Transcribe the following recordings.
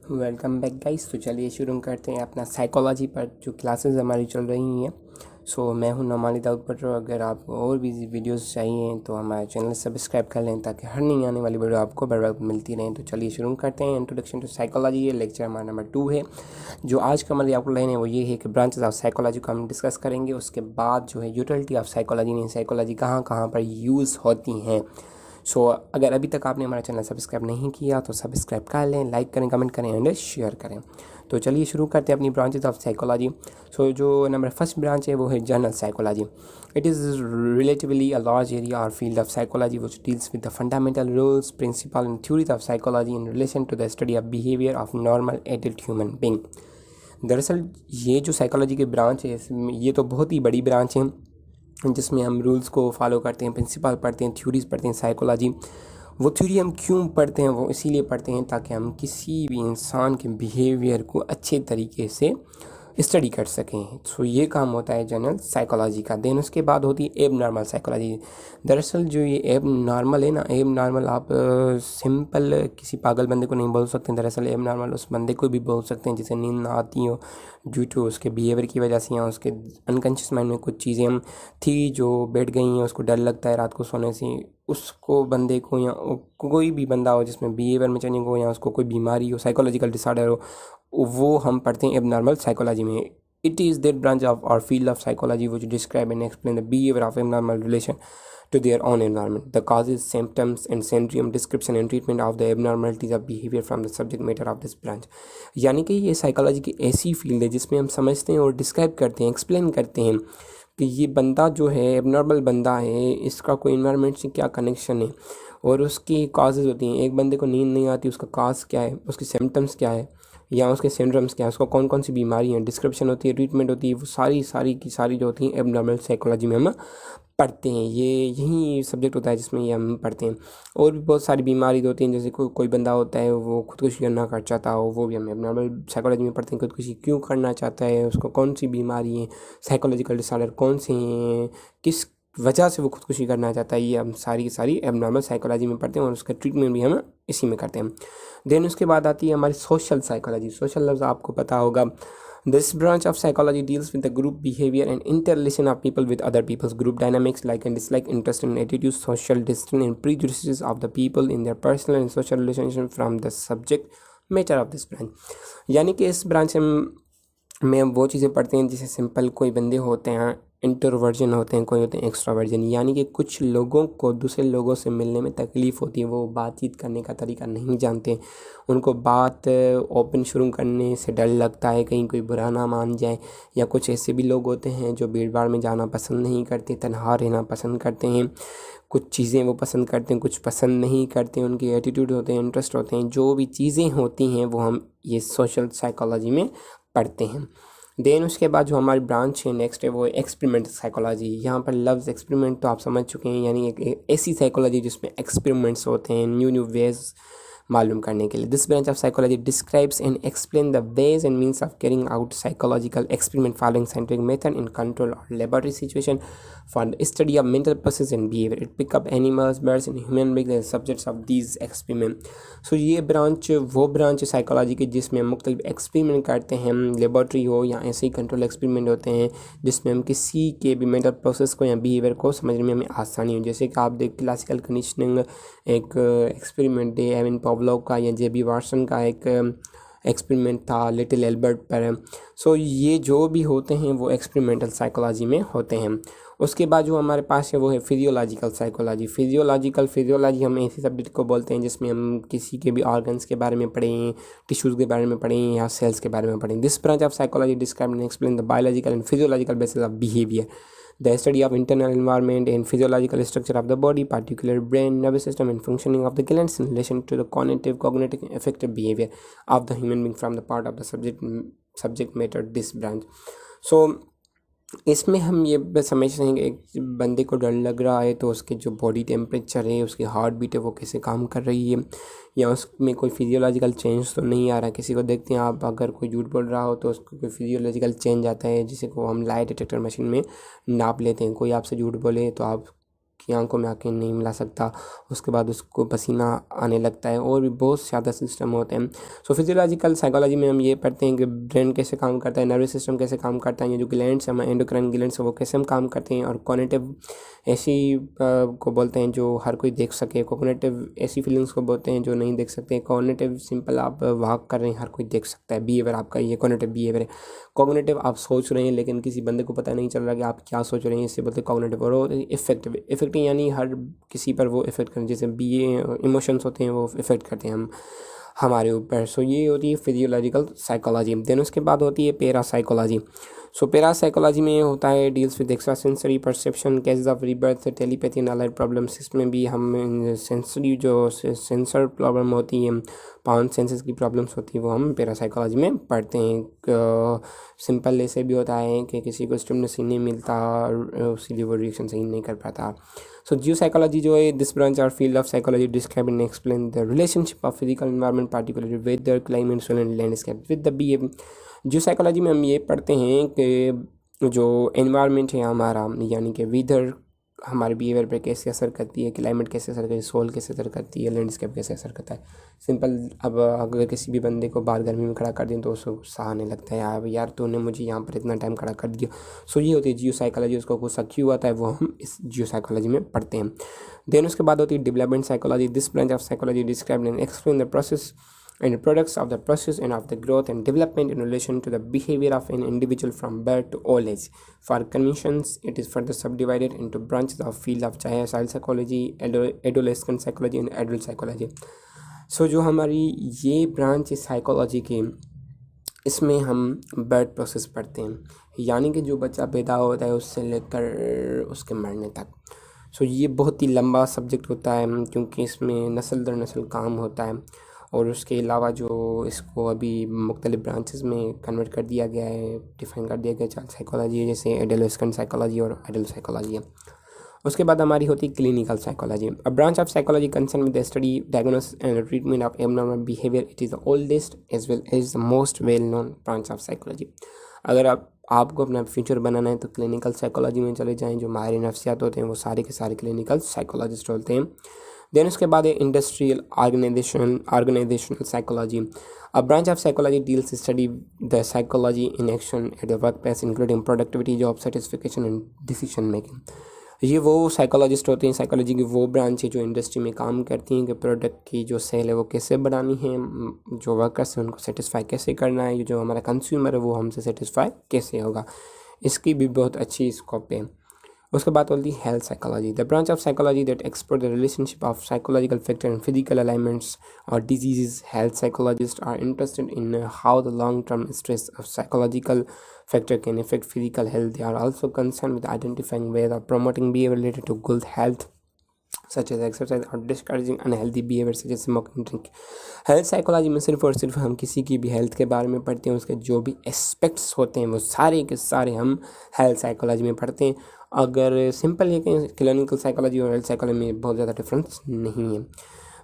Welcome back guys. तो चलिए शुरू करते हैं अपना साइकोलॉजी पर जो क्लासेस हमारी चल रही हैं। मैं हूं नोमानी दाऊद पटरो। अगर आपको और भी वीडियोस चाहिए तो हमारे चैनल सब्सक्राइब कर लें ताकि हर नई आने वाली वीडियो आपको बर वक्त मिलती रहें। तो चलिए शुरू करते हैं। इंट्रोडक्शन टू साइकोलॉजी, ये लेक्चर हमारा नंबर 2 है। जो आज का हमारी आउटलाइन है वो ये है कि ब्रांचेस ऑफ साइकोलॉजी को हम डिस्कस करेंगे। उसके बाद जो है यूटिलिटी ऑफ साइकोलॉजी, नहीं साइकोलॉजी कहाँ कहाँ पर यूज़ होती हैं। अगर अभी तक आपने हमारा चैनल सब्सक्राइब नहीं किया तो सब्सक्राइब कर लें, लाइक करें, कमेंट करें एंड शेयर करें। तो चलिए शुरू करते हैं अपनी ब्रांचेस ऑफ साइकोलॉजी। जो नंबर फर्स्ट ब्रांच है वो है general psychology. It is relatively a large area और field of psychology which deals with the fundamental rules, principle and theories of psychology in relation to the study of behaviour of normal adult human being. दरअसल ये जो psychology की branch है ये तो बहुत ही बड़ी ब्रांच है जिसमें हम रूल्स को फॉलो करते हैं, प्रिंसिपल पढ़ते हैं, थ्योरीज पढ़ते हैं। साइकोलॉजी वो थ्योरी हम क्यों पढ़ते हैं, वो इसीलिए पढ़ते हैं ताकि हम किसी भी इंसान के बिहेवियर को अच्छे तरीके से स्टडी कर सकें। ये काम होता है जनरल साइकोलॉजी का। देन उसके बाद होती है एब नॉर्मल साइकोलॉजी। दरअसल जो ये एब नॉर्मल है ना, एब नॉर्मल आप सिंपल किसी पागल बंदे को नहीं बोल सकते। दरअसल एब नॉर्मल उस बंदे को भी बोल सकते हैं जिसे नींद ना आती हो ड्यू टू उसके बिहेवियर की वजह से, या उसके अनकॉन्शियस माइंड में कुछ चीज़ें हम थी जो बैठ गई हैं, उसको डर लगता है रात को सोने से। उसको बंदे को, या कोई भी बंदा हो जिसमें बिहेवियर में चेंजिंग हो, या उसको कोई बीमारी हो, साइकोलॉजिकल डिसऑर्डर हो, वो हम पढ़ते हैं एबनॉर्मल साइकोलॉजी में। It is that branch of और field of psychology which describe and explain the behaviour of abnormal relation to their own environment, the causes, symptoms and syndrome, description and treatment of the abnormalities of behavior from the subject matter of this branch। यानी कि ये psychology की ऐसी field है जिसमें हम समझते हैं और डिस्क्राइब करते हैं, एक्सप्लेन करते हैं कि ये बंदा जो है एबनॉर्मल बंदा है, इसका कोई इन्वायरमेंट से क्या कनेक्शन है और उसकी काजेज़ होती हैं। एक बंदे को नींद नहीं आती, उसका काज क्या है, उसके सिम्टम्स क्या है, या उसके सिंड्रोम्स क्या है, उसको कौन कौन सी बीमारी हैं, डिस्क्रिप्शन होती है, ट्रीटमेंट होती है। वो सारी की सारी जो होती हैं एबनॉर्मल साइकोलॉजी में हम पढ़ते हैं। यही सब्जेक्ट होता है जिसमें ये हम पढ़ते हैं। और भी बहुत सारी बीमारी होती हैं, जैसे कोई बंदा होता है वो खुदकुशी करना कर चाहता हो, वो भी हम एबनॉर्मल साइकोलॉजी में पढ़ते हैं। खुदकुशी क्यों करना चाहता है, उसको कौन सी बीमारी है, साइकोलॉजिकल डिसऑर्डर कौन से हैं, किस वजह से वो खुदकुशी करना चाहता है, ये हम सारी की सारी एबनॉर्मल साइकोलॉजी में पढ़ते हैं और उसका ट्रीटमेंट भी हम इसी में करते हैं। देन उसके बाद आती है हमारी सोशल साइकोलॉजी। सोशल लफ्ज़ आपको पता होगा। This branch of psychology deals with the group behavior and interrelation of people with other people's group dynamics, like and dislike, interest and attitudes, social destiny and prejudices of the people in their personal and social relationships from the subject matter of this branch। यानी कि इस branch में हम वो चीज़ें पढ़ते हैं जैसे सिंपल कोई बंदे होते हैं इंट्रोवर्जन होते हैं, कोई होते हैं एक्स्ट्रावर्जन। यानी कि कुछ लोगों को दूसरे लोगों से मिलने में तकलीफ़ होती है, वो बातचीत करने का तरीका नहीं जानते, उनको बात ओपन शुरू करने से डर लगता है कहीं कोई बुरा ना मान जाए। या कुछ ऐसे भी लोग होते हैं जो भीड़ भाड़ में जाना पसंद नहीं करते, तन्हा रहना पसंद करते हैं। कुछ चीज़ें वो पसंद करते हैं, कुछ पसंद नहीं करते, उनके एटीट्यूड होते हैं, इंटरेस्ट होते हैं। जो भी चीज़ें होती हैं वो हम ये सोशल साइकोलॉजी में पढ़ते हैं। देन उसके बाद जो हमारी ब्रांच है नेक्स्ट है वो एक्सपेरिमेंटल साइकोलॉजी। यहाँ पर लफ्ज़ एक्सपेरिमेंट तो आप समझ चुके हैं, यानी एक ऐसी साइकोलॉजी जिसमें एक्सपेरिमेंट्स होते हैं, न्यू वेज मालूम करने के लिए। This branch of psychology describes and explain the ways and means of carrying out psychological experiment following scientific method in control और laboratory situation for the study of mental process and behaviour. It pick up animals, birds and human beings as subjects of these experiment. ये branch वो branch है psychology की जिसमें हम मुख्तलिफ experiment करते हैं, लेबोरेटरी हो या ऐसे ही कंट्रोल एक्सपेरिमेंट होते हैं जिसमें हम किसी के भी मेंटल प्रोसेस को या बिहेवियर को समझने में हमें आसानी हो। जैसे कि आप देख क्लासिकल कंडीशनिंग एक एक्सपेरिमेंट है एविन पॉवलोव का, या जेबी वाटसन का एक एक्सपेरिमेंट था लिटिल एल्बर्ट पर। ये जो भी होते हैं वो एक्सपेरिमेंटल साइकोलॉजी में होते हैं। उसके बाद जो हमारे पास है वो है फिजियोलॉजिकल साइकोलॉजी। फिजियोलॉजी हम ऐसे सब्जेक्ट को बोलते हैं जिसमें हम किसी के भी ऑर्गन्स के बारे में पढ़ें, टिश्यूज़ के बारे में पढ़ें या सेल्स के बारे में पढ़ें। This branch of psychology describe and explain the biological and physiological basis of behaviour, the study of internal environment and physiological structure of the body, particular brain, nervous system and functioning of the glands in relation to the cognitive and affective behavior of the human being from the part of the subject matter this branch। इसमें हम ये बस समझते हैं कि एक बंदे को डर लग रहा है तो उसके जो बॉडी टेम्परेचर है, उसकी हार्ट बीट है, वो कैसे काम कर रही है, या उसमें कोई फिजियोलॉजिकल चेंज तो नहीं आ रहा। किसी को देखते हैं आप, अगर कोई झूठ बोल रहा हो तो उसको कोई फिजियोलॉजिकल चेंज आता है जिसे को हम लाई डिटेक्टर मशीन में नाप लेते हैं। कोई आपसे झूठ बोले तो आप उसकी आंखों में आके नहीं मिला सकता, उसके बाद उसको पसीना आने लगता है, और भी बहुत ज़्यादा सिस्टम होते हैं। सो फिजियोलॉजिकल साइकोलॉजी में हम ये पढ़ते हैं कि ब्रेन कैसे काम करता है, नर्वस सिस्टम कैसे काम करता है, ये जो ग्लैंड्स हैं एंडोक्राइन ग्लैंड्स वो कैसे हम काम करते हैं, और कॉग्निटिव ऐसी को बोलते हैं जो हर कोई देख सके, कॉग्निटिव ऐसी फीलिंग्स को बोलते हैं जो नहीं देख सकते। कॉग्निटिव सिंपल आप वॉक कर रहे हैं हर कोई देख सकता है, बिहेवियर आपका ये कॉग्निटिव बिहेवियर है। कॉग्निटिव आप सोच रहे हैं लेकिन किसी बंदे को पता नहीं चल रहा कि आप क्या सोच रहे हैं, इससे बोलते हैं कॉग्निटिव। और इफेक्टिव, इफेक्टिव यानी हर किसी पर वो इफेक्ट करें, जैसे इमोशंस होते हैं वो इफेक्ट करते हैं हमारे ऊपर। सो ये होती है फिजियोलॉजिकल साइकोलॉजी। देन उसके बाद होती है पैरा साइकोलॉजी। सो पैरा साइकोलॉजी में होता है deals with extra sensory perception, cases of rebirth, telepathy and allied problems. इसमें भी हम सेंसरी जो सेंसर प्रॉब्लम होती है, पांच सेंसेस की प्रॉब्लम्स होती है, वो हम पैरा साइकोलॉजी में पढ़ते हैं। सिंपल ऐसे भी होता है कि किसी को स्टिमुलस नहीं मिलता, इसीलिए वो रिएक्शन सही नहीं कर पाता। सो जियो साइकोलॉजी जो है, दिस ब्रांच और field of psychology describe and explain the relationship of physical environment particularly weather, climate, soil and landscape with the behaviour. Geopsychology में हम ये पढ़ते हैं कि जो एनवायरनमेंट है हमारा, यानी कि वेदर हमारे बिहेवियर पर कैसे असर करती है, क्लाइमेट कैसे असर करती है, सोल कैसे असर करती है, लैंडस्केप कैसे असर करता है। सिंपल, अब अगर किसी भी बंदे को बाहर गर्मी में खड़ा कर दें तो उसको गुस्सा आने लगता है, यार तूने मुझे यहाँ पर इतना टाइम खड़ा कर दिया। सो ये होती है जियो साइकोलॉजी, उसको गुस्सा क्यों आता है वो हम इस जियो साइकोलॉजी में पढ़ते हैं। देन उसके बाद होती है development psychology. This branch of psychology describe and explain the process and the products of the process and of the growth and development in relation to the behavior of an individual from birth to old age. For conventions, it is further subdivided into branches of field of child psychology, adolescent psychology and adult psychology. So जो हमारी ये branch है psychology की, इसमें हम birth process पढ़ते हैं, यानी कि जो बच्चा पैदा होता है उससे लेकर उसके मरने तक। सो ये बहुत ही लंबा सब्जेक्ट होता है, क्योंकि इसमें नस्ल दर नस्ल काम होता है। और उसके अलावा जो इसको अभी मुख्तलिफ ब्रांचेस में कन्वर्ट कर दिया गया है, डिफाइन कर दिया गया चाइल्ड साइकोलॉजी है, जैसे एडोलेसेंट साइकोलॉजी और एडल्ट साइकोलॉजी है। उसके बाद हमारी होती है clinical psychology. A branch of psychology concern with the study, diagnosis and treatment of abnormal behaviour. It is the oldest as well as the most well known branch of psychology. अगर आपको अपना future बनाना है तो clinical psychology में चले जाएँ। जो माहिर नफ्सियात होते हैं वो सारे के सारे क्लिनिकल साइकोलॉजिस्ट होते हैं। देन उसके बाद है industrial organisational psychology. A branch of psychology deals study the psychology in action at the work place, including productivity, job satisfaction and decision making. ये वो साइकोलॉजिस्ट होते हैं, साइकोलॉजी की वो ब्रांच है जो इंडस्ट्री में काम करती हैं कि प्रोडक्ट की जो सेल है वो कैसे बढ़ानी है, जो वर्कर्स हैं उनको सेटिस्फाई कैसे करना है, जो हमारा कंज्यूमर है वो हमसे सेटिस्फाई कैसे होगा। इसकी भी बहुत अच्छी स्कोप है। उसके बाद होती है health psychology. The branch of psychology that explore the relationship of psychological factor and physical ailments और diseases. Health psychologist are interested in how the long term stress of psychological factor can affect physical health. They are also concerned with identifying ways of promoting behavior related to good health, such as exercise, or discouraging unhealthy behavior such as smoking, drinking. Health psychology में सिर्फ और सिर्फ हम किसी की भी health के बारे में पढ़ते हैं, उसके जो भी एस्पेक्ट्स होते हैं वो सारे के सारे हम हेल्थ साइकोलॉजी में पढ़ते हैं। अगर सिंपल है कि क्लिनिकल साइकोलॉजी और हेल्थ साइकोलॉजी में बहुत ज़्यादा डिफरेंस नहीं है।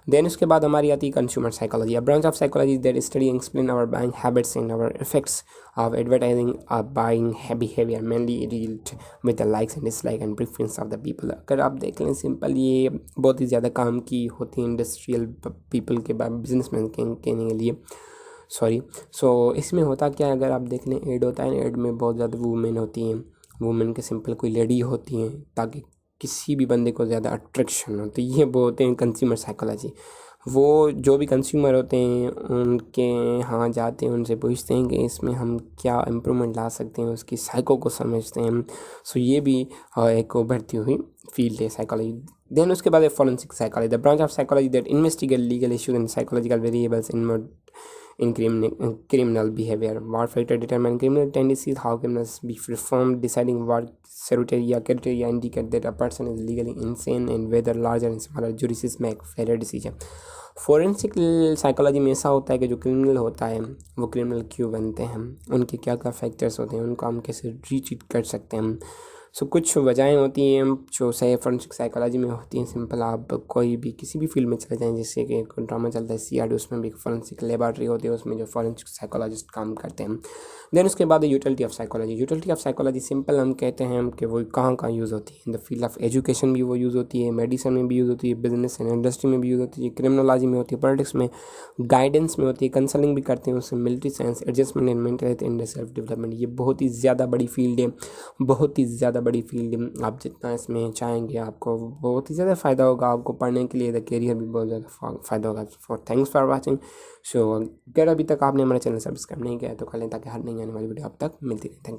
देन उसके बाद हमारी आती है consumer psychology. A branch of psychology that study explain our buying habits and our effects of advertising buying behaviour, mainly related with the likes and dislike and preference of the people. अगर आप देख लें simple, ये बहुत ही ज़्यादा काम की होती है इंडस्ट्रियल पीपल के बिजनेसमैन के लिए। सो इसमें होता क्या है, अगर आप देख लें एड होता है, एड में बहुत ज़्यादा वुमेन होती हैं, वुमेन के सिंपल कोई लेडी होती हैं ताकि किसी भी बंदे को ज़्यादा अट्रैक्शन हो। तो ये वो होते हैं कंज्यूमर साइकोलॉजी। वो जो भी कंज्यूमर होते हैं उनके यहाँ जाते हैं, उनसे पूछते हैं कि इसमें हम क्या इम्प्रूवमेंट ला सकते हैं, उसकी साइको को समझते हैं। सो ये भी एक उभरती हुई फील्ड है साइकोलॉजी। देन उसके बाद है forensic psychology. The branch of psychology that investigate legal issues and psychological variables in criminal behavior. What factor determine criminal tendencies? How criminals be reformed? Deciding what criteria indicate that a person is legally insane and whether larger and smaller juries make fairer decision. Forensic psychology में ऐसा होता है कि जो criminal होता है वो criminal क्यों बनते हैं, उनके क्या क्या फैक्टर्स होते हैं, उनको हम कैसे रीचीट कर सकते हैं। सो कुछ वजहें होती हैं जो सही फोरेंसिक साइकोलॉजी में होती हैं। सिंपल, आप कोई भी किसी भी फील्ड में चले जाएं, जैसे कि एक ड्रामा चलता है CID, उसमें भी फोरेंसिक लेबॉरेटरी होती है, उसमें जो फोरेंसिक साइकोलॉजिस्ट काम करते हैं। देन उसके बाद utility of psychology. Utility of psychology simple हम कहते हैं कि वो कहाँ कहाँ यूज़ होती है। In the field of education भी वो यूज़ होती है, मेडिसिन में भी यूज़ होती है, बिजनेस एंड इंडस्ट्री में भी यूज़ होती है, क्रिमिनोलॉजी में होती है, पॉलिटिक्स में, गाइडेंस में होती है, कंसलिंग भी करते हैं उससे, military science, adjustment and mental health and self development. ये बहुत ही ज़्यादा बड़ी फील्ड है, बहुत ही ज़्यादा बड़ी फील्ड है। आप जितना इसमें चाहेंगे आपको बहुत ही ज़्यादा फ़ायदा होगा, आपको पढ़ने के लिए, द करियर भी बहुत ज़्यादा फ़ायदा होगा। For thanks for watching. So अगर अभी तक आपने हमारे चैनल सब्सक्राइब नहीं किया है तो कर लें, ताकि हर नई आने वाली वीडियो आप तक मिलती रहे। Thank you.